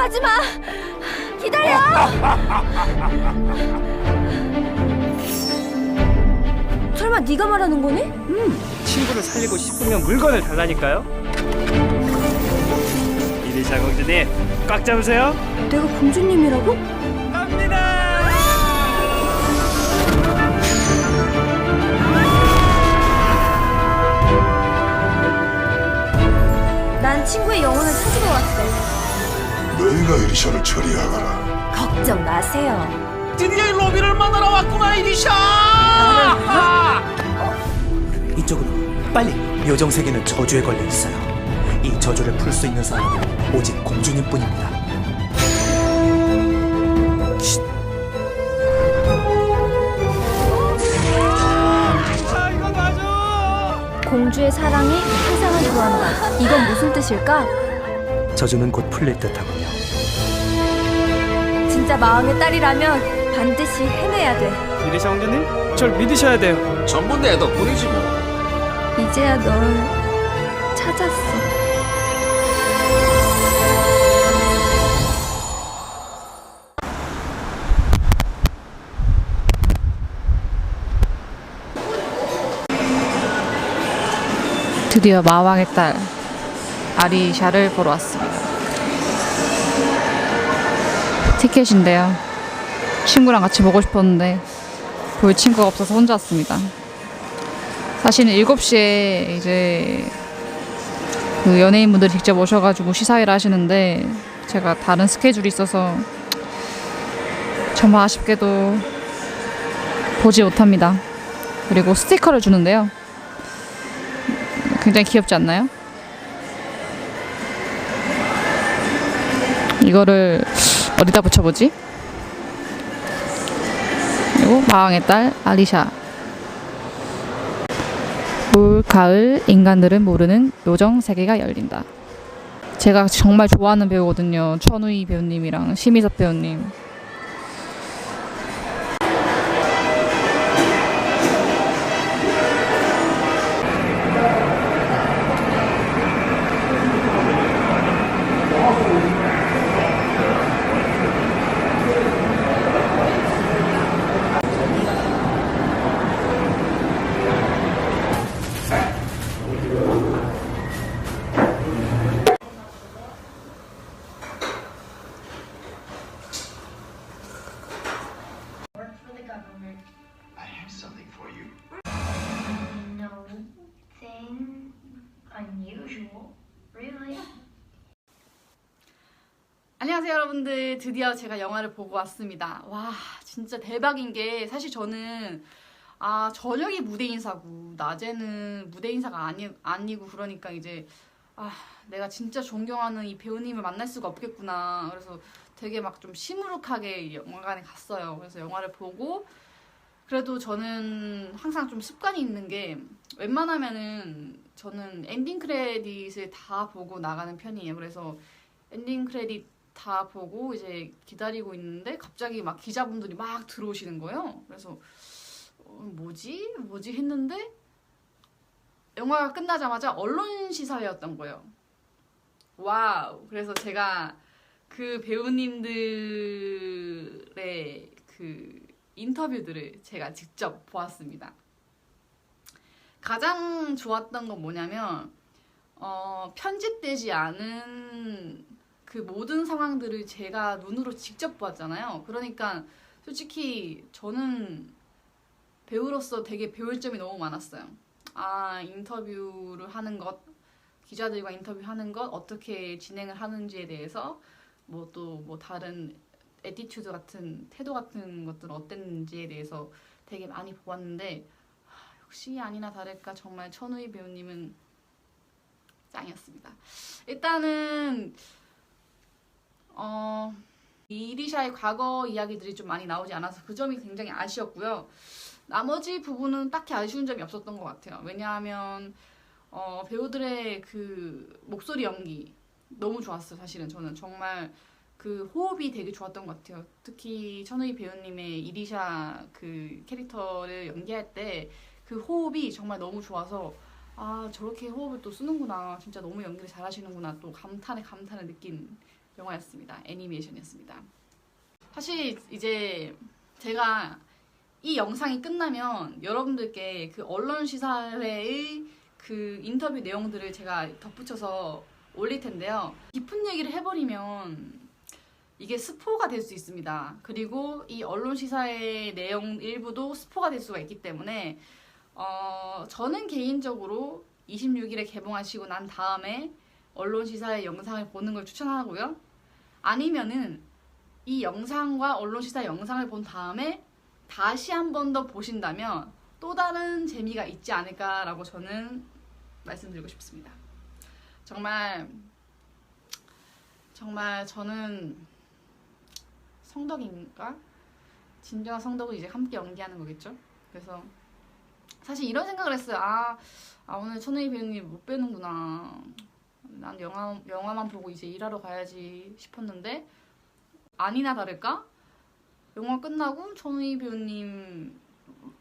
가지마! 기다려! 설마 네가 말하는 거니? 친구를 살리고 싶으면 물건을 달라니까요. 이리샤 공주님, 꽉 잡으세요. 내가 공주님이라고? 갑니다. 난 친구의 영혼을 찾으러 왔어. 너희가 이리샤를 처리하거라. 걱정 마세요. 드디어 이 로비를 만나러 왔구나, 이리샤! 이쪽으로 빨리. 요정 세계는 저주에 걸려 있어요. 이 저주를 풀 수 있는 사람은 오직 공주님뿐입니다. 아, 이거 놔줘. 공주의 사랑이 세상을 구한다. 이건 무슨 뜻일까? 저주는 곧 풀릴 듯하군요. 진짜 마왕의 딸이라면 반드시 해내야 돼. 이리샤 공주님, 절 믿으셔야 돼요. 전부 내 덕분이지 뭐. 이제야 널 찾았어. 드디어 마왕의 딸 아리샤를 보러 왔습니다. 티켓인데요. 친구랑 같이 보고 싶었는데 볼 친구가 없어서 혼자 왔습니다. 사실은 7시에 이제 그 연예인분들이 직접 오셔가지고 시사회를 하시는데 제가 다른 스케줄이 있어서 정말 아쉽게도 보지 못합니다. 그리고 스티커를 주는데요. 굉장히 귀엽지 않나요? 이거를 어디다 붙여보지? 그리고 마왕의 딸 아리샤. 올 가을 인간들은 모르는 요정 세계가 열린다. 제가 정말 좋아하는 배우거든요. 천우희 배우님이랑 심희섭 배우님. I have something for you. Nothing unusual, really. 안녕하세요 여러분들. 드디어 제가 영화를 보고 왔습니다. 와 진짜 대박인 게 사실 저는 저녁이 무대 인사고 낮에는 무대 인사가 아니고 그러니까 이제 내가 진짜 존경하는 이 배우님을 만날 수가 없겠구나. 그래서 되게 막 좀 시무룩하게 영화관에 갔어요. 그래서 영화를 보고 그래도 저는 항상 좀 습관이 있는 게 웬만하면은 저는 엔딩 크레딧을 다 보고 나가는 편이에요. 그래서 엔딩 크레딧 다 보고 이제 기다리고 있는데 갑자기 막 기자분들이 막 들어오시는 거예요. 그래서 뭐지 했는데 영화가 끝나자마자 언론 시사회였던 거예요. 와우. 그래서 제가 그 배우님들의 그 인터뷰들을 제가 직접 보았습니다. 가장 좋았던 건 뭐냐면 편집되지 않은 그 모든 상황들을 제가 눈으로 직접 보았잖아요. 그러니까 솔직히 저는 배우로서 되게 배울 점이 너무 많았어요. 인터뷰를 하는 것, 기자들과 인터뷰하는 것, 어떻게 진행을 하는지에 대해서 또 다른 애티튜드 같은 태도 같은 것들 어땠는지에 대해서 되게 많이 보았는데 역시 아니나 다를까 정말 천우희 배우님은 짱이었습니다. 일단은 이리샤의 과거 이야기들이 좀 많이 나오지 않아서 그 점이 굉장히 아쉬웠고요. 나머지 부분은 딱히 아쉬운 점이 없었던 것 같아요. 왜냐하면 배우들의 그 목소리 연기 너무 좋았어요. 사실은 저는 정말 그 호흡이 되게 좋았던 것 같아요. 특히 천우희 배우님의 이리샤 그 캐릭터를 연기할 때 그 호흡이 정말 너무 좋아서 저렇게 호흡을 또 쓰는구나. 진짜 너무 연기를 잘하시는구나. 또 감탄에 감탄을 느낀 영화였습니다. 애니메이션이었습니다. 사실 이제 제가 이 영상이 끝나면 여러분들께 그 언론 시사회의 그 인터뷰 내용들을 제가 덧붙여서 올릴 텐데요. 깊은 얘기를 해버리면 이게 스포가 될 수 있습니다. 그리고 이 언론 시사회 내용 일부도 스포가 될 수가 있기 때문에 저는 개인적으로 26일에 개봉하시고 난 다음에 언론 시사회 영상을 보는 걸 추천하고요. 아니면은 이 영상과 언론 시사 영상을 본 다음에 다시 한 번 더 보신다면 또 다른 재미가 있지 않을까라고 저는 말씀드리고 싶습니다. 정말 저는 성덕인가? 진주와 성덕을 이제 함께 연기하는 거겠죠? 그래서 사실 이런 생각을 했어요. 오늘 천우희 배우님 못 뵈는구나. 난 영화만 보고 이제 일하러 가야지 싶었는데 아니나 다를까? 영화 끝나고 천우희 배우님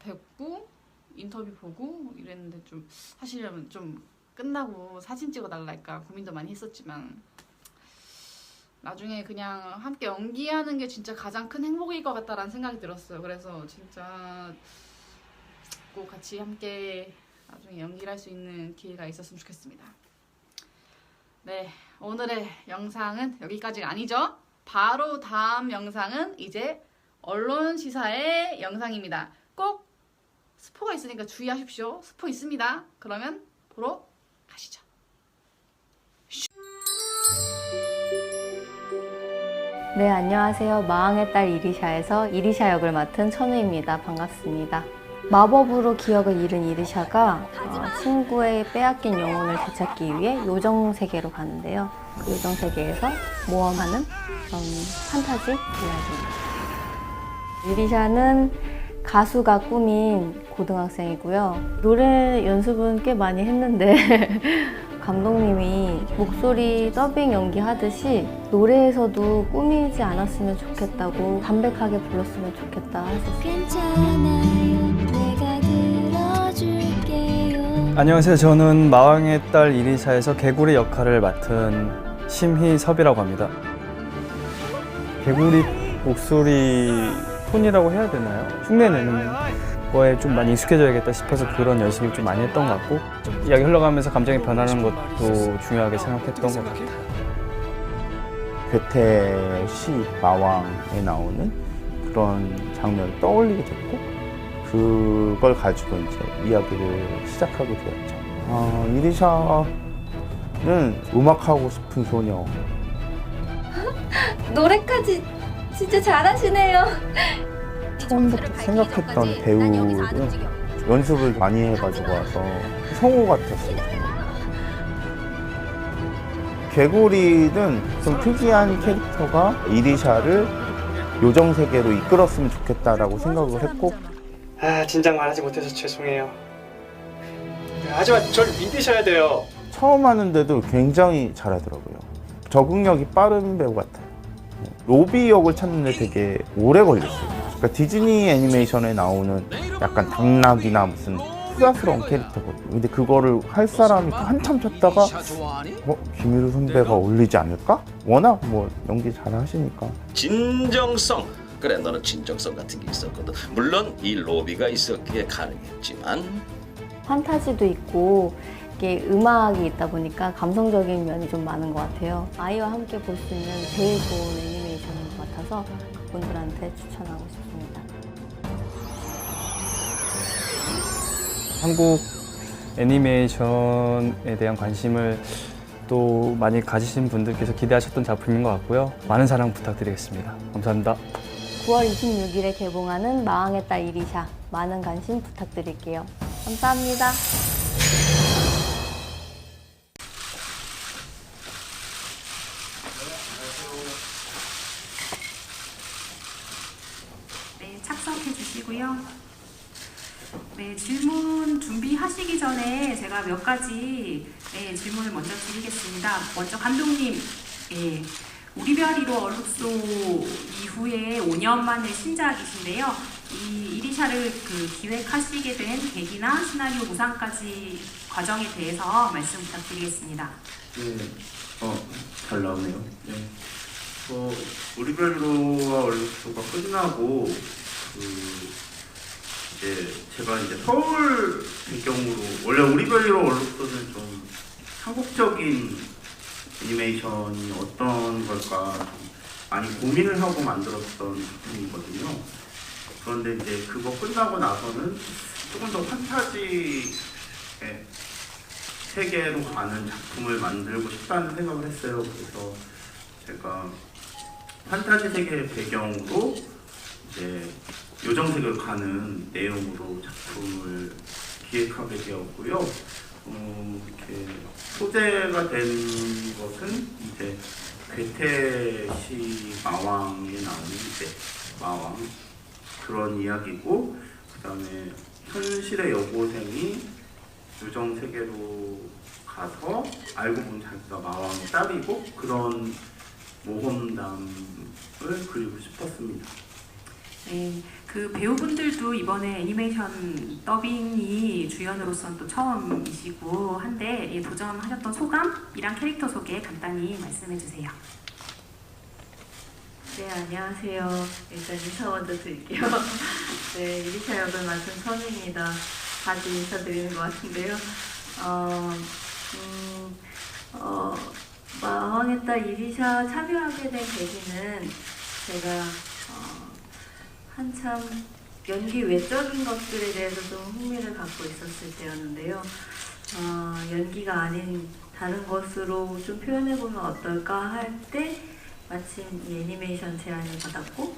뵙고 인터뷰 보고 이랬는데 좀 사실은 좀 끝나고 사진 찍어달랄까 고민도 많이 했었지만 나중에 그냥 함께 연기하는 게 진짜 가장 큰 행복일 것 같다라는 생각이 들었어요. 그래서 진짜 꼭 같이 함께 나중에 연기를 할 수 있는 기회가 있었으면 좋겠습니다. 네, 오늘의 영상은 여기까지가 아니죠? 바로 다음 영상은 이제 언론 시사의 영상입니다. 꼭 스포가 있으니까 주의하십시오. 스포 있습니다. 그러면 보러 가시죠. 네, 안녕하세요. 마왕의 딸 이리샤에서 이리샤 역을 맡은 천우입니다. 반갑습니다. 마법으로 기억을 잃은 이리샤가 친구의 빼앗긴 영혼을 되찾기 위해 요정세계로 가는데요. 그 요정세계에서 모험하는 그런 판타지 이야기입니다. 이리샤는 가수가 꿈인 고등학생이고요. 노래 연습은 꽤 많이 했는데 감독님이 목소리 더빙 연기하듯이 노래에서도 꾸미지 않았으면 좋겠다고 담백하게 불렀으면 좋겠다 하셨어요. 안녕하세요. 저는 마왕의 딸 이리샤에서 개구리 역할을 맡은 심희섭이라고 합니다. 개구리 목소리 톤이라고 해야 되나요? 흉내내는 거에 좀 많이 익숙해져야겠다 싶어서 그런 연습을 좀 많이 했던 것 같고 이야기 흘러가면서 감정이 변하는 것도 중요하게 생각했던 것 같아요. 괴테 시 마왕에 나오는 그런 장면을 떠올리게 됐고 그걸 가지고 이제 이야기를 시작하게 되었죠. 이리샤는 음악하고 싶은 소녀. 노래까지 진짜 잘하시네요. 처음부터 생각했던 배우는 연습을 많이 해가지고 와서 성우 같았어요. 개구리는 좀 특이한 캐릭터가 이리샤를 요정세계로 이끌었으면 좋겠다라고 생각을 했고 진작 말하지 못해서 죄송해요. 하지만 절 믿으셔야 돼요. 처음 하는데도 굉장히 잘하더라고요. 적응력이 빠른 배우 같아요. 로비 역을 찾는데 되게 오래 걸렸어요. 그러니까 디즈니 애니메이션에 나오는 약간 당나귀나 무슨 후자스러운 캐릭터거든요. 근데 그거를 할 사람이 한참 찾다가 김일우 선배가 어울리지 않을까? 워낙 연기 잘하시니까. 진정성. 그래, 너는 진정성 같은 게 있었거든. 물론 이 로비가 있었기에 가능했지만 판타지도 있고 이게 음악이 있다 보니까 감성적인 면이 좀 많은 것 같아요. 아이와 함께 볼 수 있는 제일 좋은 애니메이션인 것 같아서 그분들한테 추천하고 싶습니다. 한국 애니메이션에 대한 관심을 또 많이 가지신 분들께서 기대하셨던 작품인 것 같고요. 많은 사랑 부탁드리겠습니다. 감사합니다. 9월 26일에 개봉하는 마왕의 딸 이리샤 많은 관심 부탁드릴게요. 감사합니다. 네, 착석해 주시고요. 네, 질문 준비하시기 전에 제가 몇 가지 질문을 먼저 드리겠습니다. 먼저 감독님, 우리 별이로 얼룩소 이후에 5년 만의 신작이신데요. 이 이리샤를 기획하시게 된 계기나 시나리오 구상까지 과정에 대해서 말씀 부탁드리겠습니다. 잘 나오네요. 우리별로와 얼룩소가 끝나고 이제 제가 이제 서울 배경으로 원래 우리별로 얼룩소는 좀 한국적인 애니메이션이 어떤 걸까 좀 많이 고민을 하고 만들었던 작품이거든요. 그런데 이제 그거 끝나고 나서는 조금 더 판타지의 세계로 가는 작품을 만들고 싶다는 생각을 했어요. 그래서 제가 판타지 세계의 배경으로 이제 요정세계로 가는 내용으로 작품을 기획하게 되었고요. 이렇게 소재가 된 것은 이제 괴테시 마왕에 나오는 이제 마왕 그런 이야기고, 그 다음에 현실의 여고생이 요정 세계로 가서 알고 보면 자기가 마왕의 딸이고 그런 모험담을 그리고 싶었습니다. 네, 그 배우분들도 이번에 애니메이션 더빙이 주연으로서는 또 처음이시고 한데 도전하셨던 소감이랑 캐릭터 소개 간단히 말씀해 주세요. 네, 안녕하세요. 일단 인사 먼저 드릴게요. 네, 이리샤 역을 맡은 선우입니다. 다시 인사드리는 것 같은데요. 마왕의 딸 이리샤 참여하게 된 계기는 제가 한참 연기 외적인 것들에 대해서 좀 흥미를 갖고 있었을 때였는데요. 연기가 아닌 다른 것으로 좀 표현해보면 어떨까 할 때 마침 이 애니메이션 제안을 받았고,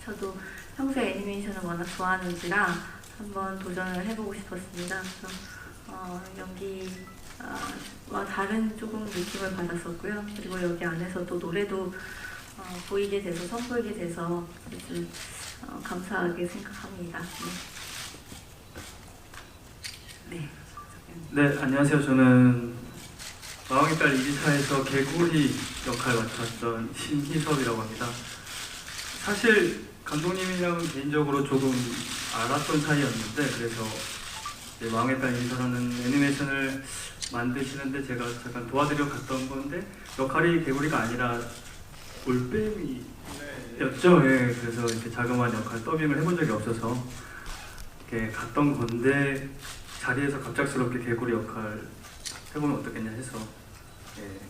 저도 평소에 애니메이션을 워낙 좋아하는지라 한번 도전을 해보고 싶었습니다. 그래서 연기와 다른 조금 느낌을 받았었고요. 그리고 여기 안에서도 노래도 보이게 돼서 선보이게 돼서 아주 감사하게 생각합니다. 네. 네, 안녕하세요. 저는 마왕의 딸 이리샤에서 개구리 역할 맡았던 신희섭이라고 합니다. 사실 감독님이랑은 개인적으로 조금 알았던 사이였는데, 그래서 마왕의 딸 이리샤라는 애니메이션을 만드시는데 제가 잠깐 도와드려 갔던 건데, 역할이 개구리가 아니라 올빼미였죠. 네, 그래서 이렇게 자그마한 역할 더빙을 해본 적이 없어서 이렇게 갔던 건데, 자리에서 갑작스럽게 개구리 역할 해보면 어떻겠냐 해서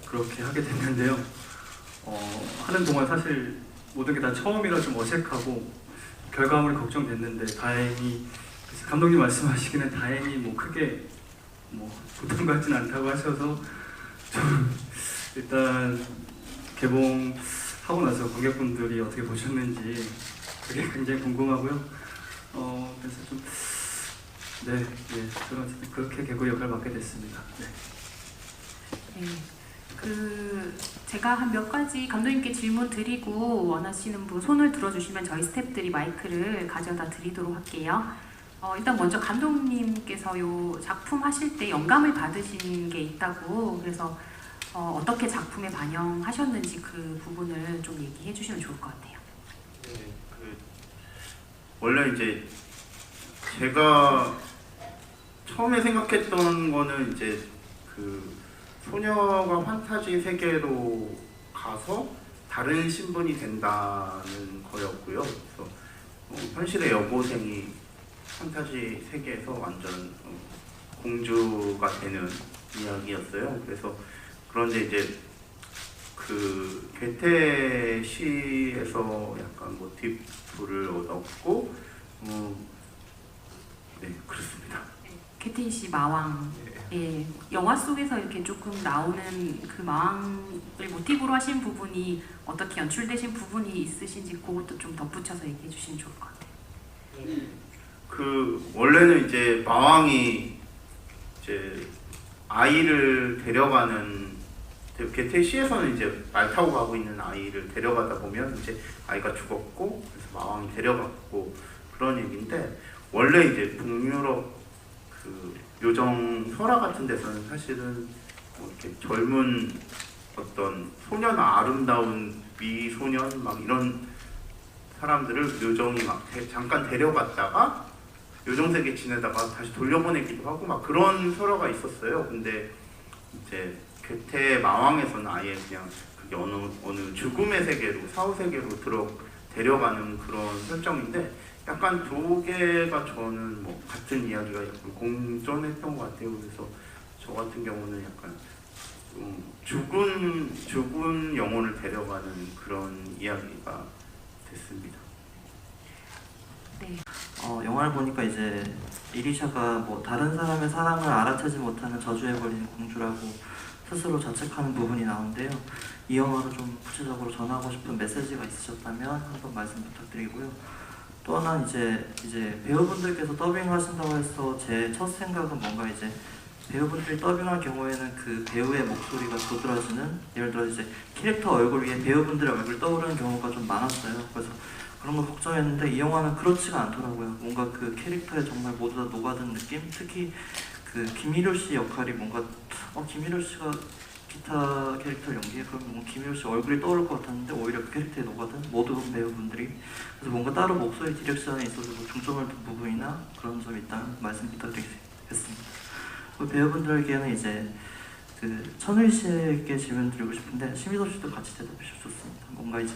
그렇게 하게 됐는데요. 하는 동안 사실 모든 게 다 처음이라 좀 어색하고 결과물이 걱정됐는데, 다행히 감독님 말씀하시기는 다행히 뭐 크게 부담 갖진 않다고 하셔서 좀 일단 개봉하고 나서 관객분들이 어떻게 보셨는지 그게 굉장히 궁금하고요. 그래서 좀 저는 어쨌든 그렇게 개구리 역할을 맡게 됐습니다. 네. 제가 한 몇 가지 감독님께 질문 드리고 원하시는 분 손을 들어주시면 저희 스태프들이 마이크를 가져다 드리도록 할게요. 일단 먼저 감독님께서 이 작품 하실 때 영감을 받으신 게 있다고, 그래서 어떻게 작품에 반영하셨는지 그 부분을 좀 얘기해 주시면 좋을 것 같아요. 네, 원래 이제 제가 처음에 생각했던 거는 이제 소녀가 판타지 세계로 가서 다른 신분이 된다는 거였고요. 그래서 현실의 여고생이 판타지 세계에서 완전 공주가 되는 이야기였어요. 그래서 그런데 이제 괴테시에서 약간 모티프를 얻었고, 네, 그렇습니다. 괴테시 마왕. 예, 영화 속에서 이렇게 조금 나오는 그 마왕을 모티브로 하신 부분이 어떻게 연출되신 부분이 있으신지 그것도 좀 덧붙여서 얘기해 주시면 좋을 것 같아요. 원래는 이제 마왕이 이제 아이를 데려가는, 괴테시에서는 이제 말 타고 가고 있는 아이를 데려가다 보면 이제 아이가 죽었고, 그래서 마왕이 데려갔고 그런 얘기인데, 원래 이제 북유럽 요정 설화 같은 데서는 사실은 이렇게 젊은 어떤 소녀나 아름다운 미소년 막 이런 사람들을 요정이 막 잠깐 데려갔다가 요정세계 지내다가 다시 돌려보내기도 하고 막 그런 설화가 있었어요. 근데 이제 괴테 마왕에서는 아예 그냥 그게 어느 죽음의 세계로 사후 세계로 데려가는 그런 설정인데 약간 두 개가 저는 뭐 같은 이야기가 약간 공존했던 것 같아요. 그래서 저 같은 경우는 약간 죽은 영혼을 데려가는 그런 이야기가 됐습니다. 네. 영화를 보니까 이제 이리샤가 뭐 다른 사람의 사랑을 알아채지 못하는 저주에 걸린 공주라고 스스로 자책하는 부분이 나오는데요. 이 영화로 좀 구체적으로 전하고 싶은 메시지가 있으셨다면 한번 말씀 부탁드리고요. 또 하나 이제 배우분들께서 더빙하신다고 해서 제 첫 생각은 뭔가 이제 배우분들이 더빙할 경우에는 그 배우의 목소리가 도드라지는, 예를 들어 이제 캐릭터 얼굴 위에 배우분들의 얼굴이 떠오르는 경우가 좀 많았어요. 그래서 그런 걸 걱정했는데 이 영화는 그렇지가 않더라고요. 뭔가 그 캐릭터에 정말 모두 다 녹아든 느낌? 특히 그 김희료 씨 역할이 뭔가 김희료 씨가 기타 캐릭터를 연기해? 그러면 뭔가 김희료 씨 얼굴이 떠오를 것 같았는데 오히려 그 캐릭터에 녹아든 모든 배우분들이, 그래서 뭔가 따로 목소리 디렉션에 있어서 뭐 중점을 둔 부분이나 그런 점이 있다면 말씀 부탁드리겠습니다. 그 배우분들에게는 이제 그 천우희 씨에게 질문 드리고 싶은데, 심희섭 씨도 같이 대답해 주셔서 좋습니다. 뭔가 이제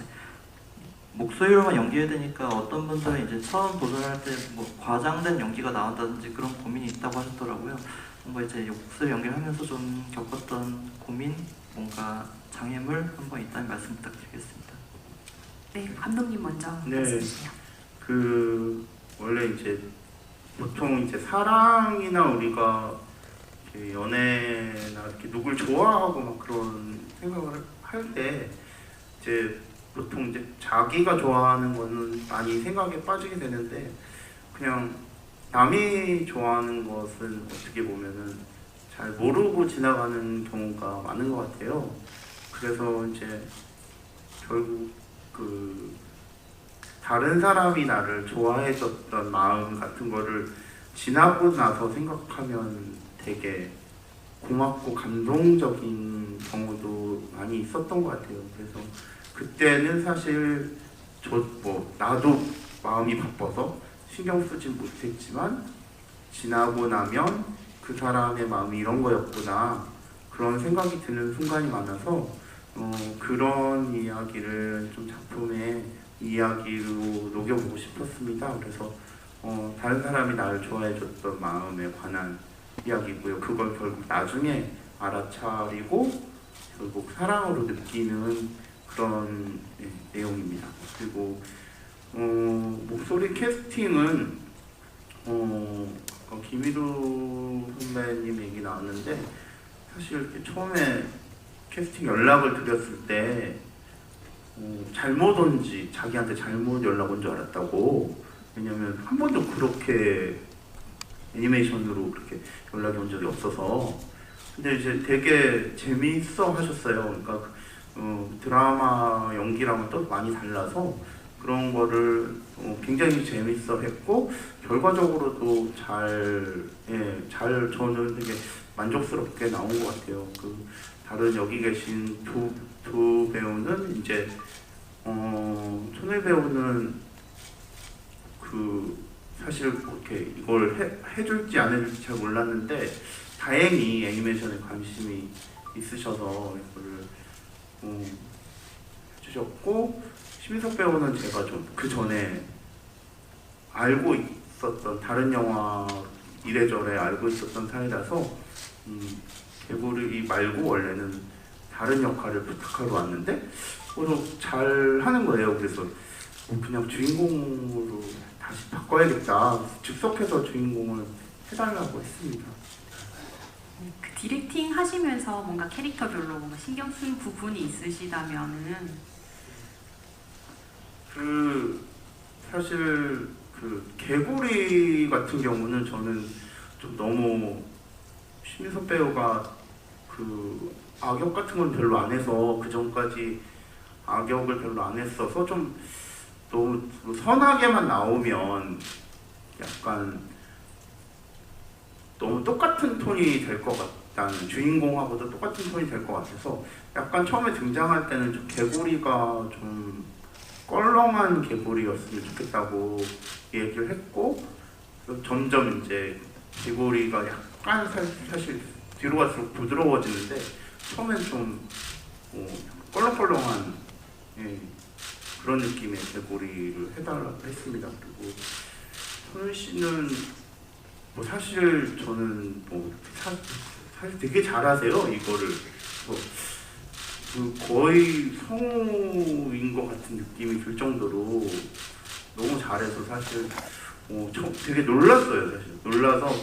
목소리로만 연기해야 되니까 어떤 분들은 이제 처음 도전할 때 뭐 과장된 연기가 나온다든지 그런 고민이 있다고 하셨더라고요. 뭔가 이제 목소리 연기를 하면서 좀 겪었던 고민, 뭔가 장애물 한번 있다면 말씀 부탁드리겠습니다. 네, 감독님 먼저 네, 말씀해 주세요. 그 원래 이제 보통 이제 사랑이나 우리가 이렇게 연애나 이렇게 누굴 좋아하고 막 그런 생각을 할 때 이제 보통 이제 자기가 좋아하는 거는 많이 생각에 빠지게 되는데, 그냥 남이 좋아하는 것은 어떻게 보면은 잘 모르고 지나가는 경우가 많은 것 같아요. 그래서 이제 결국 그 다른 사람이 나를 좋아해줬던 마음 같은 거를 지나고 나서 생각하면 되게 고맙고 감동적인 경우도 많이 있었던 것 같아요. 그래서 그때는 사실 나도 마음이 바빠서 신경 쓰진 못했지만, 지나고 나면 그 사람의 마음이 이런 거였구나 그런 생각이 드는 순간이 많아서 그런 이야기를 좀 작품의 이야기로 녹여보고 싶었습니다. 그래서 다른 사람이 나를 좋아해줬던 마음에 관한 이야기고요. 그걸 결국 나중에 알아차리고 결국 사랑으로 느끼는 그런 내용입니다. 그리고 목소리 캐스팅은 김희루 선배님 얘기 나왔는데, 사실 이렇게 처음에 캐스팅 연락을 드렸을 때 잘못 온지, 자기한테 잘못 연락 온 줄 알았다고. 왜냐면 한 번도 그렇게 애니메이션으로 그렇게 연락이 온 적이 없어서. 근데 이제 되게 재미있어 하셨어요. 그러니까 드라마 연기랑은 또 많이 달라서 그런 거를 굉장히 재밌어 했고, 결과적으로도 잘 저는 되게 만족스럽게 나온 것 같아요. 그 다른 여기 계신 두 배우는 이제 천우희 배우는 그 사실 이렇게 이걸 해줄지 안 해줄지 잘 몰랐는데 다행히 애니메이션에 관심이 있으셔서 이거를 해주셨고, 심희섭 배우는 제가 좀 그 전에 알고 있었던 다른 영화 이래저래 알고 있었던 사이라서 개구리 말고 원래는 다른 역할을 부탁하러 왔는데 잘 하는 거예요. 그래서 그냥 주인공으로 다시 바꿔야겠다, 즉석해서 주인공을 해달라고 했습니다. 그 디렉팅 하시면서 뭔가 캐릭터별로 뭔가 신경 쓴 부분이 있으시다면은, 사실 그 개구리 같은 경우는 저는 좀 너무 심희섭 배우가 그 악역 같은 건 별로 안 해서, 그 전까지 악역을 별로 안 했어서 좀 너무 선하게만 나오면 약간 너무 똑같은 톤이 될 것 같다는, 주인공하고도 똑같은 톤이 될 것 같아서 약간 처음에 등장할 때는 좀 개구리가 좀 껄렁한 개구리였으면 좋겠다고 얘기를 했고, 점점 이제 개구리가 약간 사실 뒤로 갈수록 부드러워지는데 처음엔 좀 껄렁껄렁한 그런 느낌의 개구리를 해달라고 했습니다. 그리고 소연 씨는 뭐 사실 저는 뭐 사실 되게 잘하세요 이거를. 그 거의 성우인 것 같은 느낌이 들 정도로 너무 잘해서 사실 되게 놀랐어요. 사실 놀라서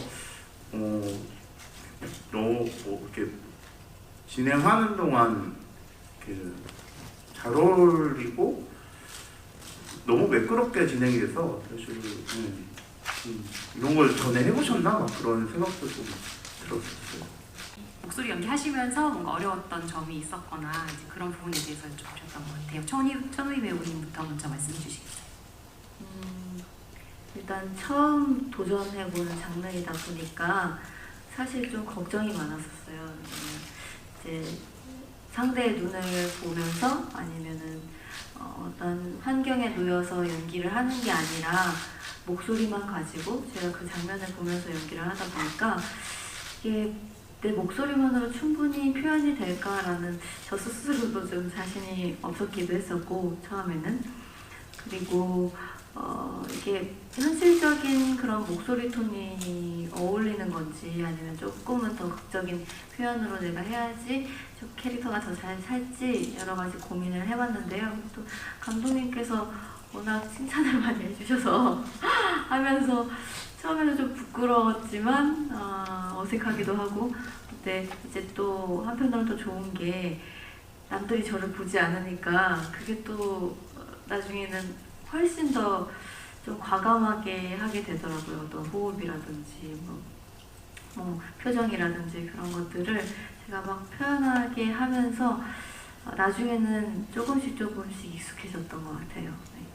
너무 뭐 이렇게 진행하는 동안 잘 어울리고 너무 매끄럽게 진행이 돼서 사실 이런 걸 전에 해보셨나? 막 그런 생각도 좀 들었어요. 목소리 연기하시면서 뭔가 어려웠던 점이 있었거나 이제 그런 부분에 대해서 여쭤보셨던 것 같아요. 천우희 배우님부터 먼저 말씀해 주시겠어요? 일단 처음 도전해보는 장르이다 보니까 사실 좀 걱정이 많았었어요. 이제 상대의 눈을 보면서 아니면은 어떤 환경에 놓여서 연기를 하는 게 아니라 목소리만 가지고 제가 그 장면을 보면서 연기를 하다 보니까 이게 내 목소리만으로 충분히 표현이 될까라는 저 스스로도 좀 자신이 없었기도 했었고 처음에는. 그리고 이게 현실적인 그런 목소리 톤이 어울리는 건지 아니면 조금은 더 극적인 표현으로 내가 해야지 좀 캐릭터가 더 잘 살지 여러 가지 고민을 해봤는데요. 또 감독님께서 워낙 칭찬을 많이 해주셔서 하면서 처음에는 좀 부끄러웠지만 어색하기도 하고, 근데 이제 또 한편으로는 또 좋은 게 남들이 저를 보지 않으니까 그게 또 나중에는 훨씬 더 좀 과감하게 하게 되더라고요. 또 호흡이라든지 뭐 표정이라든지 그런 것들을 제가 막 표현하게 하면서 나중에는 조금씩 익숙해졌던 것 같아요. 네.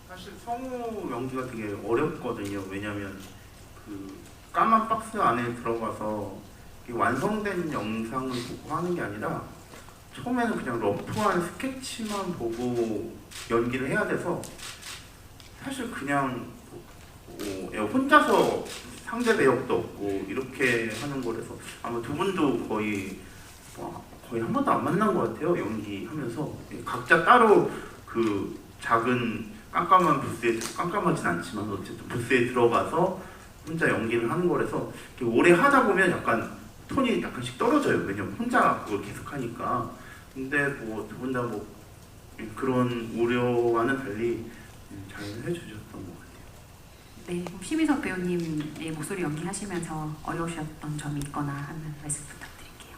사실 성우 연기가 되게 어렵거든요. 왜냐면 그 까만 박스 안에 들어가서 완성된 영상을 보고 하는 게 아니라 처음에는 그냥 러프한 스케치만 보고 연기를 해야 돼서 사실 그냥 혼자서 상대 배역도 없고 이렇게 하는 거라서 아마 두 분도 거의 한 번도 안 만난 것 같아요. 연기하면서 각자 따로 그 작은 깜깜한 부스에, 깜깜하진 않지만 어쨌든 부스에 들어가서 혼자 연기를 하는 거라서 오래 하다 보면 약간 톤이 약간씩 떨어져요. 왜냐면 혼자 그걸 계속 하니까. 근데 뭐 두 분 다 뭐 그런 우려와는 달리 잘 해주셨던 것 같아요. 네, 심희석 배우님의 목소리 연기하시면서 어려우셨던 점이 있거나 하면 말씀 부탁드릴게요.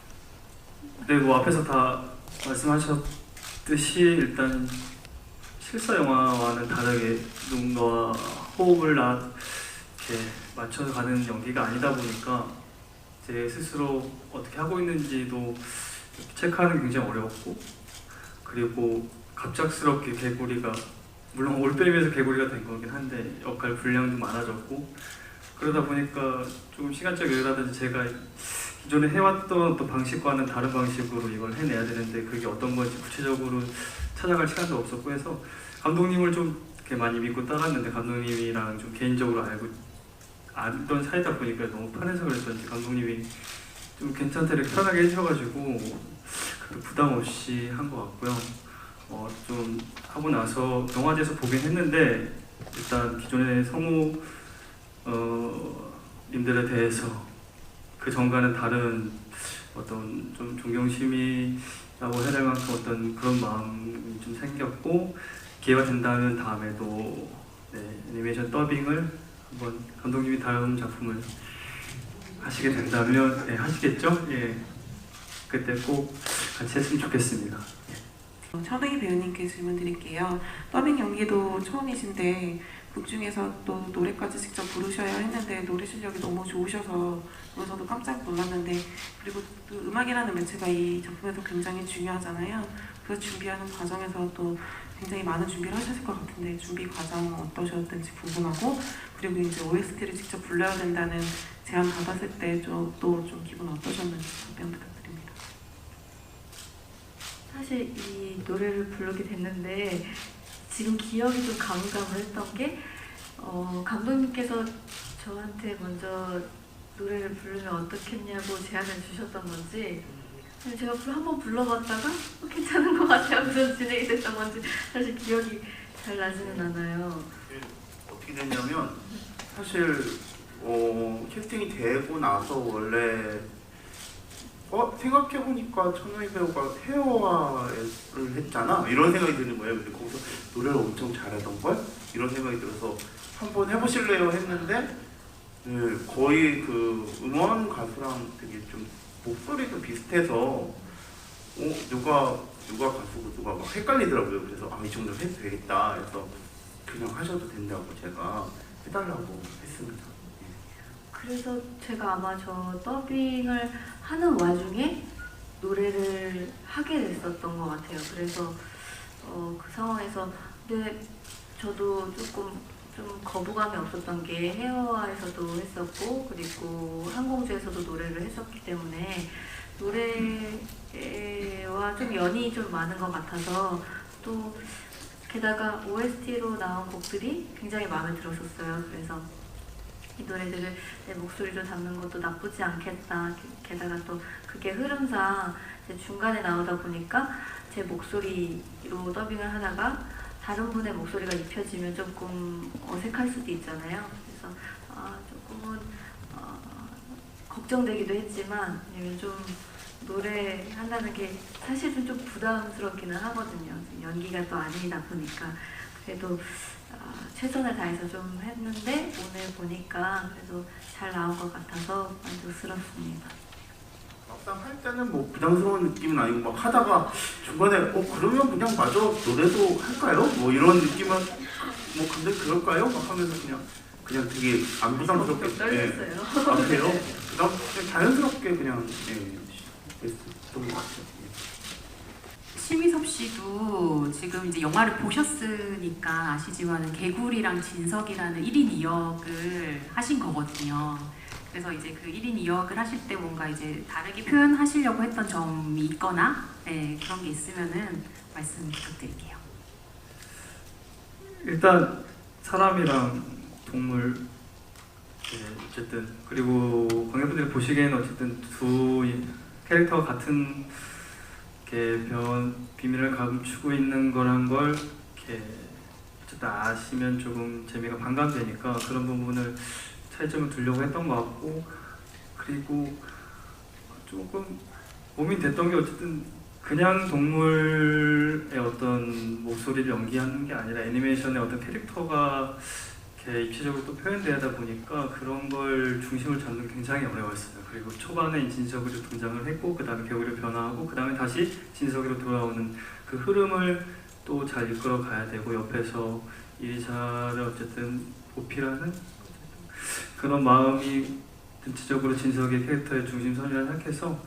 네, 뭐 앞에서 다 말씀하셨듯이 일단 실사 영화와는 다르게 누군가와 호흡을 이렇게 맞춰서 가는 연기가 아니다 보니까 제 스스로 어떻게 하고 있는지도 체크하는 게 굉장히 어려웠고, 그리고 갑작스럽게 개구리가, 물론 올빼미에서 개구리가 된 거긴 한데 역할 분량도 많아졌고, 그러다 보니까 조금 시간적 여유라든지 제가 기존에 해왔던 또 방식과는 다른 방식으로 이걸 해내야 되는데 그게 어떤 건지 구체적으로 찾아갈 시간도 없었고 해서 감독님을 좀 이렇게 많이 믿고 따랐는데, 감독님이랑 좀 개인적으로 알던 사이다 보니까 너무 편해서 그랬던지 감독님이 좀 괜찮다 이렇게 편하게 해주셔가지고 부담 없이 한 것 같고요. 좀 하고 나서 영화제에서 보긴 했는데 일단 기존의 성우 님들에 대해서 그 전과는 다른 어떤 좀 존경심이라고 해야 될 만큼 어떤 그런 마음이 좀 생겼고, 기회가 된다면 다음에도 애니메이션 더빙을 한번 감독님이 다음 작품을 하시게 된다면 하시겠죠? 예, 그때 꼭 같이 했으면 좋겠습니다. 천우희 배우님께 질문 드릴게요. 더빙 연기도 처음이신데 극 중에서 또 노래까지 직접 부르셔야 했는데 노래 실력이 너무 좋으셔서 저도 깜짝 놀랐는데, 그리고 또 음악이라는 매체가 이 작품에서 굉장히 중요하잖아요. 그래서 준비하는 과정에서 또 굉장히 많은 준비를 하셨을 것 같은데 준비 과정은 어떠셨는지 궁금하고, 그리고 이제 OST를 직접 불러야 된다는 제안 받았을 때 또 좀 기분 어떠셨는지 답변 부탁드립니다. 사실 이 노래를 부르게 됐는데 지금 기억이 좀 가물가물했던 게 감독님께서 저한테 먼저 노래를 부르면 어떻겠냐고 제안을 주셨던 건지 제가 한번 불러봤다가 괜찮은 것 같아요. 그래서 진행이 됐던 건지 사실 기억이 잘 나지는 않아요. 어떻게 됐냐면 사실 캐스팅이 되고 나서 원래 생각해보니까 천우희 배우가 헤어화를 했잖아 이런 생각이 드는 거예요. 근데 거기서 노래를 엄청 잘하던걸? 이런 생각이 들어서 한번 해보실래요? 했는데 거의 그 음원 가수랑 되게 좀 목소리도 비슷해서 누가 가수고 누가 막 헷갈리더라고요. 그래서 이 정도 해도 되겠다 해서 그냥 하셔도 된다고 제가 해달라고 했습니다. 그래서 제가 아마 저 더빙을 하는 와중에 노래를 하게 됐었던 것 같아요. 그래서 그 상황에서 근데 저도 조금 좀 거부감이 없었던 게 헤어화에서도 했었고 그리고 항공주에서도 노래를 했었기 때문에 노래와 좀 연이 좀 많은 것 같아서 또 게다가 OST로 나온 곡들이 굉장히 마음에 들었었어요. 그래서 이 노래들을 내 목소리로 담는 것도 나쁘지 않겠다. 게다가 또 그게 흐름상 중간에 나오다 보니까 제 목소리로 더빙을 하다가 다른 분의 목소리가 입혀지면 조금 어색할 수도 있잖아요. 그래서 조금은 걱정되기도 했지만 왜냐면 좀 노래한다는 게 사실은 좀 부담스럽기는 하거든요. 연기가 또 아니다 보니까 그래도 최선을 다해서 좀 했는데 오늘 보니까 그래도 잘 나온 것 같아서 만족스럽습니다. 막상 할 때는 뭐 부담스러운 느낌은 아니고 막 하다가 중간에 그러면 그냥 마저 노래도 할까요? 뭐 이런 느낌은 뭐 근데 그럴까요? 막 하면서 그냥 되게 안 부담스럽게 떨렸어요. 그래요? 그냥 자연스럽게 그냥 했던 것 같아요. 심희섭 씨도 지금 이제 영화를 보셨으니까 아시지만 개구리랑 진석이라는 1인 2역을 하신 거거든요. 그래서 이제 그 1인 2역을 하실 때 뭔가 이제 다르게 표현하시려고 했던 점이 있거나 그런 게 있으면은 말씀 부탁드릴게요. 일단 사람이랑 동물 어쨌든 그리고 관객분들이 보시기에는 어쨌든 두 캐릭터가 같은 비밀을 감추고 있는 거란 걸 이렇게 어쨌든 아시면 조금 재미가 반감되니까 그런 부분을 차이점을 두려고 했던 것 같고 그리고 조금 고민됐던 게 어쨌든 그냥 동물의 어떤 목소리를 연기하는 게 아니라 애니메이션의 어떤 캐릭터가 이렇게 입체적으로 또 표현되다 보니까 그런 걸 중심을 잡는 게 굉장히 어려웠어요. 그리고 초반에 진석이로 등장을 했고 그 다음에 개구리로 변화하고 그 다음에 다시 진석이로 돌아오는 그 흐름을 또 잘 이끌어 가야 되고 옆에서 이리샤를 어쨌든 보필하는 그런 마음이 전체적으로 진석의 캐릭터의 중심선이라 생각해서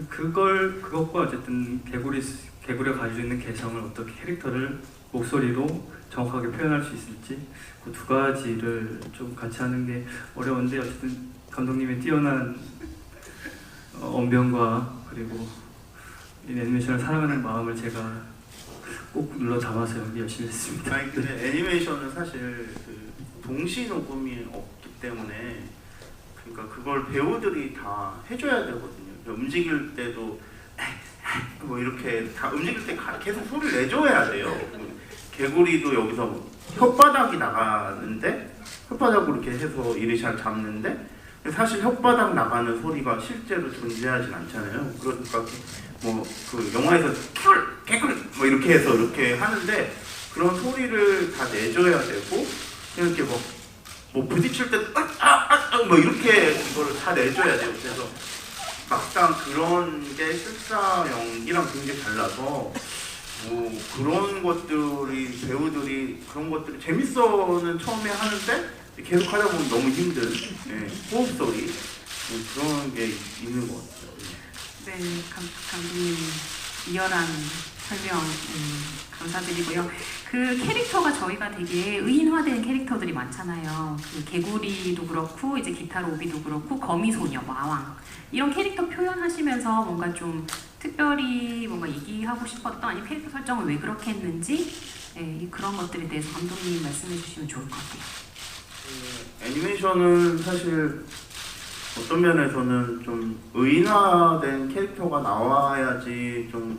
그것과 어쨌든 개구리가 가지고 있는 개성을 어떻게 캐릭터를 목소리로 정확하게 표현할 수 있을지 그 두 가지를 좀 같이 하는 게 어려운데 어쨌든 감독님의 뛰어난 언변과 그리고 이 애니메이션을 사랑하는 마음을 제가 꼭 눌러 담아서 연기 열심히 했습니다. 아니 근데 애니메이션은 사실 그 동시 녹음이 없기 때문에 그러니까 그걸 배우들이 다 해줘야 되거든요. 움직일 때도 뭐 이렇게 다 움직일 때 계속 소리를 내줘야 돼요. 개구리도 여기서 혓바닥이 나가는데 혓바닥으로 이렇게 해서 이리샤를 잡는데 사실 혓바닥 나가는 소리가 실제로 존재하진 않잖아요. 그러니까 뭐 그 영화에서 개구리 뭐 이렇게 해서 이렇게 하는데 그런 소리를 다 내줘야 되고 이렇게 뭐 부딪힐 때 뭐 이렇게 이거를 다 내줘야 돼요. 그래서 막상 그런 게 실사 연기랑 굉장히 달라서 뭐 그런 것들이 배우들이 그런 것들이 재밌어는 처음에 하는데 계속 하다 보면 너무 힘든 호흡 소리 그런 게 있는 것 같아요. 네, 감독님 이열한 설명 감사드리고요. 그 캐릭터가 저희가 되게 의인화된 캐릭터들이 많잖아요. 그 개구리도 그렇고 이제 기타 로비도 그렇고 거미소녀, 마왕 이런 캐릭터 표현하시면서 뭔가 좀 특별히 뭔가 얘기하고 싶었던 아니면 캐릭터 설정을 왜 그렇게 했는지 그런 것들에 대해서 감독님 말씀해 주시면 좋을 것 같아요. 애니메이션은 사실 어떤 면에서는 좀 의인화된 캐릭터가 나와야지 좀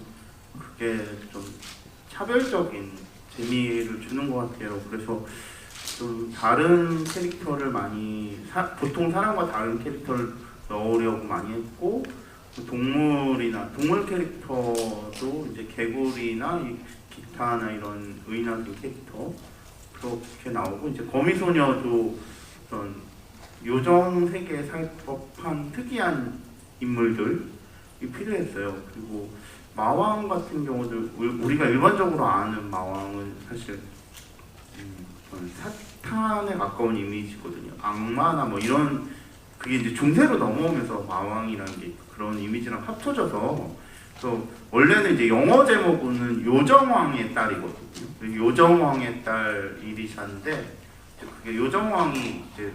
그게 좀 차별적인 재미를 주는 것 같아요. 그래서 좀 다른 캐릭터를 많이 보통 사람과 다른 캐릭터를 넣으려고 많이 했고, 동물 캐릭터도 이제 개구리나 기타나 이런 의인화된 캐릭터 그렇게 나오고, 이제 거미소녀도 어떤 요정 세계에 살 법한 특이한 인물들이 필요했어요. 그리고 마왕 같은 경우도 우리가 일반적으로 아는 마왕은 사실 사탄에 가까운 이미지거든요. 악마나 뭐 이런, 그게 이제 중세로 넘어오면서 마왕이라는 게 그런 이미지랑 합쳐져서, 그래서 원래는 이제 영어 제목은 요정왕의 딸이거든요. 요정왕의 딸 이리샤인데, 그게 요정왕이 이제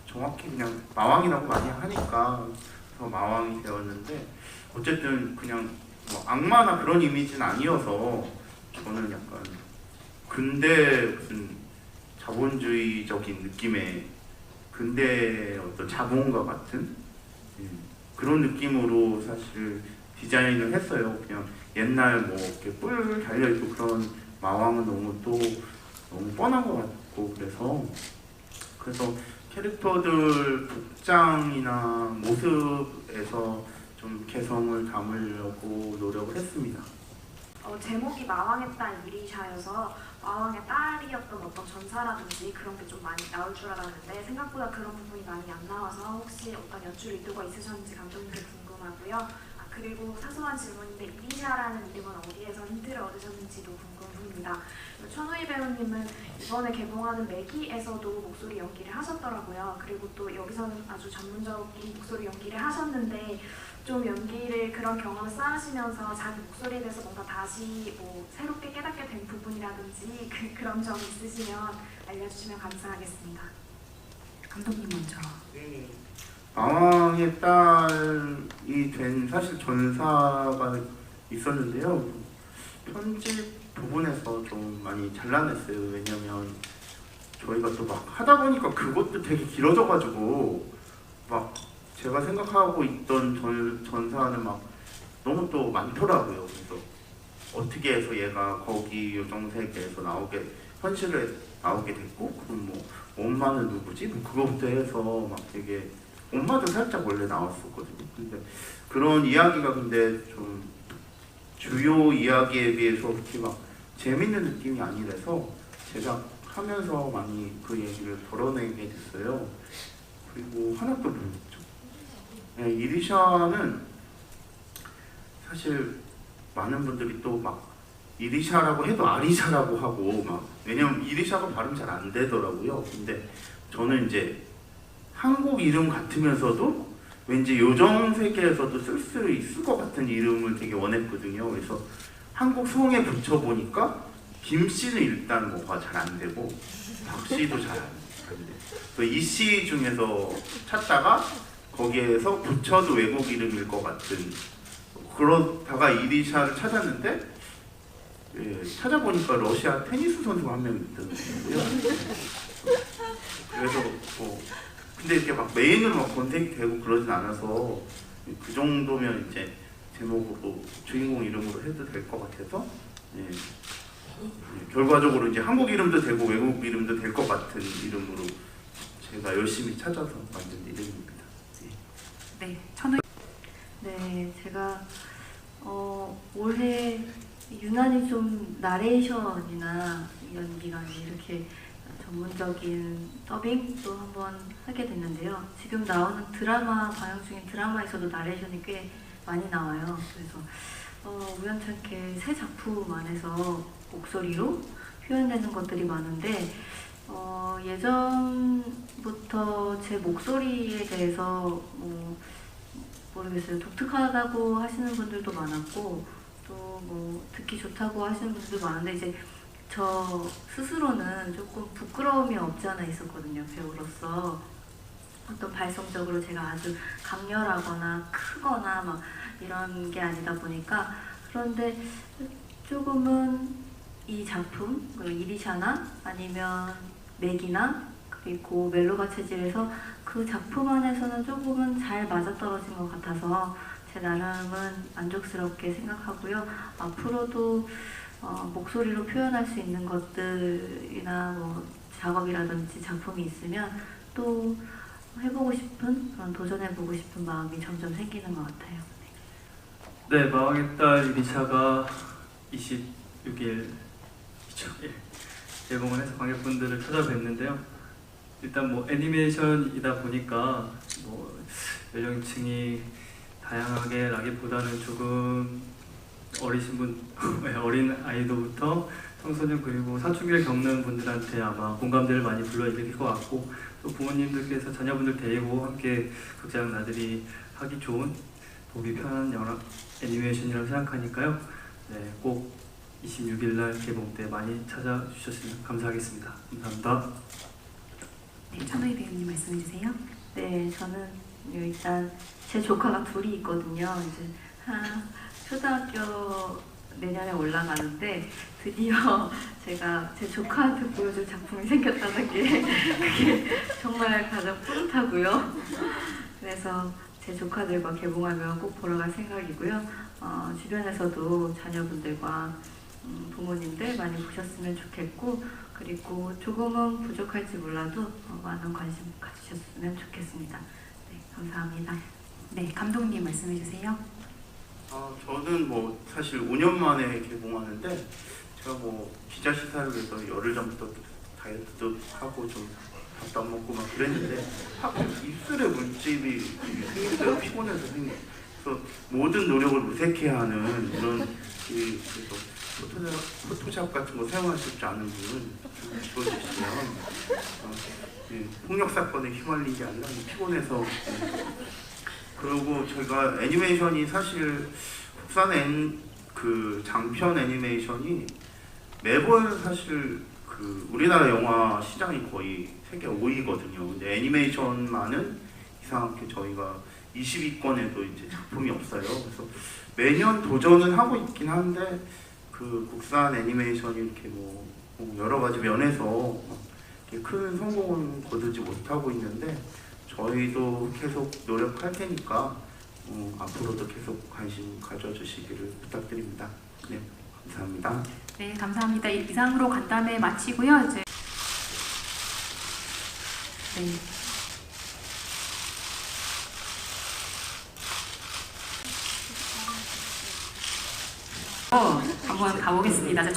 정확히 그냥 마왕이라고 많이 하니까 그래서 마왕이 되었는데, 어쨌든 그냥 뭐 악마나 그런 이미지는 아니어서 저는 약간 근대 무슨 자본주의적인 느낌의 근대 어떤 자본가 같은 그런 느낌으로 사실 디자인을 했어요. 그냥 옛날 뭐 이렇게 뿔 달려있고 그런 마왕은 너무 뻔한 것 같고, 그래서 캐릭터들 복장이나 모습에서 좀 개성을 담으려고 노력을 했습니다. 제목이 마왕의 딸 이리샤여서 마왕의 딸이었던 어떤 전사라든지 그런 게 좀 많이 나올 줄 알았는데 생각보다 그런 부분이 많이 안 나와서 혹시 어떤 연출 의도가 있으셨는지 감독님께 궁금하고요. 그리고 사소한 질문인데 이리샤라는 이름은 어디에서 힌트를 얻으셨는지도 궁금합니다. 천우희 배우님은 이번에 개봉하는 매기에서도 목소리 연기를 하셨더라고요. 그리고 또 여기서는 아주 전문적인 목소리 연기를 하셨는데 좀 연기를 그런 경험을 쌓으시면서 자기 목소리에 대해서 뭔가 다시 뭐 새롭게 깨닫게 된 부분이라든지 그런 점이 있으시면 알려주시면 감사하겠습니다. 감독님 먼저. 마왕의 딸이 된 사실 전사가 있었는데요. 편집 부분에서 좀 많이 잘라냈어요. 왜냐면 저희가 또 막 하다 보니까 그것도 되게 길어져가지고 막 제가 생각하고 있던 전사는 막 너무 또 많더라고요. 그래서 어떻게 해서 얘가 거기 요정세계에서 현실에 나오게 됐고, 그럼 뭐 엄마는 누구지? 뭐 그거부터 해서 막 되게, 엄마도 살짝 원래 나왔었거든요. 근데 그런 이야기가 근데 좀 주요 이야기에 비해서 그렇게 막 재밌는 느낌이 아니라서 제가 하면서 많이 그 얘기를 덜어내게 됐어요. 그리고 하나 또 뭐였죠? 네, 이리샤는 사실 많은 분들이 또 막 이리샤라고 해도 아리샤라고 하고 막, 왜냐면 이리샤가 발음 잘 안 되더라고요. 근데 저는 이제 한국 이름 같으면서도 왠지 요정 세계에서도 쓸 수 있을 것 같은 이름을 되게 원했거든요. 그래서 한국 성에 붙여보니까 김씨는 일단 뭐가 잘 안 되고 박씨도 잘 안 돼. 이씨 중에서 찾다가 거기에서 붙여도 외국 이름일 것 같은, 그러다가 이리샤를 찾았는데 찾아보니까 러시아 테니스 선수가 한 명 있더라고요. 그래서 근데 이렇게 막 메인으로 막 검색이 되고 그러진 않아서 그 정도면 이제 제목으로 주인공 이름으로 해도 될 것 같아서 결과적으로 이제 한국 이름도 되고 외국 이름도 될 것 같은 이름으로 제가 열심히 찾아서 만든 이름입니다. 네, 천우. 네, 제가 올해 유난히 좀 나레이션이나 연기가 이렇게 전문적인 더빙도 한번 하게 됐는데요. 지금 나오는 드라마, 방영 중인 드라마에서도 나레이션이 꽤 많이 나와요. 그래서 우연찮게 새 작품 안에서 목소리로 표현되는 것들이 많은데 예전부터 제 목소리에 대해서 모르겠어요. 독특하다고 하시는 분들도 많았고 또 뭐 듣기 좋다고 하시는 분들도 많은데 이제 저 스스로는 조금 부끄러움이 없지 않아 있었거든요. 배우로서 어떤 발성적으로 제가 아주 강렬하거나 크거나 막 이런 게 아니다 보니까. 그런데 조금은 이 작품, 이리샤나 아니면 맥이나 그리고 멜로가 체질에서 그 그 작품 안에서는 조금은 잘 맞아떨어진 것 같아서 제 나름은 만족스럽게 생각하고요. 앞으로도 목소리로 표현할 수 있는 것들이나 뭐 작업이라든지 작품이 있으면 또 해보고 싶은 그런 도전해보고 싶은 마음이 점점 생기는 것 같아요. 네, 마왕의 딸 1위차가 26일 개봉을 해서 관객분들을 찾아뵙는데요. 일단 뭐 애니메이션이다 보니까 뭐 연령층이 다양하게라기보다는 조금 어리신 분, 어린 아이들부터 청소년 그리고 사춘기를 겪는 분들한테 아마 공감대를 많이 불러일으킬 것 같고, 또 부모님들께서 자녀분들 데리고 함께 극장 나들이 하기 좋은 보기 편한 영화 애니메이션이라고 생각하니까요. 네, 꼭 26일 날 개봉 때 많이 찾아주셨으면 감사하겠습니다. 감사합니다. 네, 천우희 배우님 말씀해 주세요. 네, 저는 일단 제 조카가 둘이 있거든요. 이제 초등학교 내년에 올라가는데 드디어 제가 제 조카한테 보여줄 작품이 생겼다는 게 그게 정말 가장 뿌듯하고요. 그래서 제 조카들과 개봉하면 꼭 보러 갈 생각이고요. 주변에서도 자녀분들과 부모님들 많이 보셨으면 좋겠고, 그리고 조금은 부족할지 몰라도 많은 관심 가지셨으면 좋겠습니다. 네, 감사합니다. 네, 감독님 말씀해 주세요. 저는 뭐 사실 5년 만에 개봉하는데, 제가 뭐 기자 시사를 위해서 열흘 전부터 다이어트도 하고 좀 밥도 안 먹고 막 그랬는데, 하필 입술에 물집이 생길 때가 피곤해서 그래서 모든 노력을 무색해야 하는 이런 그래서 포토샵 같은 거 사용할 수 있지 않은 분은 좀 지워주시면 폭력 사건에 휘말린 게 아니라 피곤해서. 그리고 저희가 애니메이션이 사실 국산 그 장편 애니메이션이 매번 사실 그 우리나라 영화 시장이 거의 세계 5위거든요. 근데 애니메이션만은 이상하게 저희가 20위권에도 이제 작품이 없어요. 그래서 매년 도전은 하고 있긴 한데, 그 국산 애니메이션이 이렇게 뭐 여러 가지 면에서 이렇게 큰 성공은 거두지 못하고 있는데, 저희도 계속 노력할 테니까 앞으로도 계속 관심 가져주시기를 부탁드립니다. 네, 감사합니다. 네, 감사합니다. 이상으로 간담회 마치고요. 이제 네. 한번 가보겠습니다. 네.